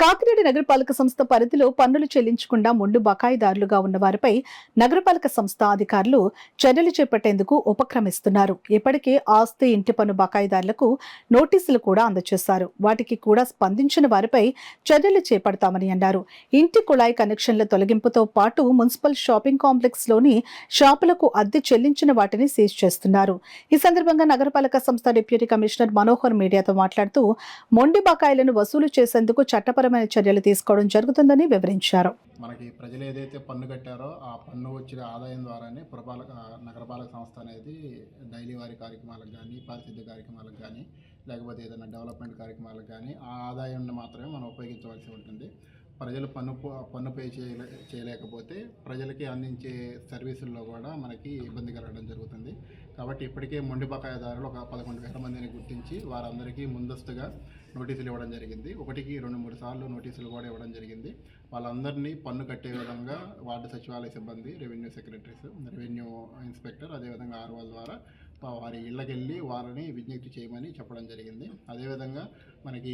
కాకినాడ నగరపాలక సంస్థ పరిధిలో పన్నులు చెల్లించకుండా మొండు బకాయిదారులుగా ఉన్న వారిపై నగరపాలక సంస్థ అధికారులు చర్యలు చేపట్టేందుకు ఉపక్రమిస్తున్నారు. ఇప్పటికే ఆస్తి, ఇంటి పన్ను బకాయిదారులకు నోటీసులు కూడా అందజేశారు. వాటికి కూడా స్పందించిన వారిపై చర్యలు చేపడతామని అన్నారు. ఇంటి కుళాయి కనెక్షన్ల తొలగింపుతో పాటు మున్సిపల్ షాపింగ్ కాంప్లెక్స్ లోని షాపులకు అద్దె చెల్లించిన వాటిని సీజ్ చేస్తున్నారు. ఈ సందర్భంగా నగరపాలక సంస్థ డిప్యూటీ కమిషనర్ మనోహర్ మీడియాతో మాట్లాడుతూ మొండి బకాయిలను వసూలు చేసేందుకు చట్టపరమైన చర్యలు తీసుకోవడం జరుగుతుందని వివరించారు. మనకి ప్రజలు ఏదైతే పన్ను కట్టారో ఆ పన్ను వచ్చిన ఆదాయం ద్వారానే నగరపాలక సంస్థ అనేది డైలీ వారి కార్యక్రమాలకు కానీ, పారిశుద్ధ్య కార్యక్రమాలకు కానీ, లేకపోతే ఏదైనా డెవలప్మెంట్ కార్యక్రమాలకు కానీ ఆ ఆదాయాన్ని మాత్రమే మనం ఉపయోగించవలసి ఉంటుంది. ప్రజలు పన్ను పే చేయలేకపోతే ప్రజలకి అందించే సర్వీసుల్లో కూడా మనకి ఇబ్బంది కలగడం జరుగుతుంది. కాబట్టి ఇప్పటికే మొండి బకాయిదారులు ఒక 11,000 మందిని గుర్తించి వారందరికీ ముందస్తుగా నోటీసులు ఇవ్వడం జరిగింది. 1-2-3 సార్లు నోటీసులు కూడా ఇవ్వడం జరిగింది. వాళ్ళందరినీ పన్ను కట్టే విధంగా వార్డు సచివాలయ సిబ్బంది, రెవెన్యూ సెక్రటరీస్, రెవెన్యూ ఇన్స్పెక్టర్, అదేవిధంగా ఆర్ఓల ద్వారా వారి ఇళ్ళకెళ్ళి వారిని విజ్ఞప్తి చేయమని చెప్పడం జరిగింది. అదేవిధంగా మనకి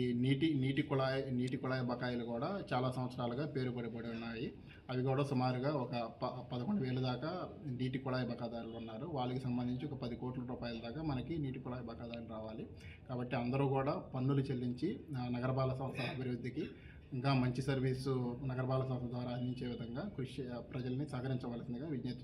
నీటి కుళాయి బకాయిలు కూడా చాలా సంవత్సరాలుగా పేరుపడిపడి ఉన్నాయి. అవి కూడా సుమారుగా ఒక 11,000 దాకా నీటి కుళాయి బకాదారులు ఉన్నారు. వాళ్ళకి సంబంధించి ఒక 10 కోట్ల రూపాయల దాకా మనకి నీటి కుళాయి బకాదారులు రావాలి. కాబట్టి అందరూ కూడా పన్నులు చెల్లించి నగరపాలక సంస్థ అభివృద్ధికి ఇంకా మంచి సర్వీసు నగరపాలక సంస్థ ద్వారా అందించే విధంగా ప్రజల్ని సహకరించవలసిందిగా విజ్ఞప్తి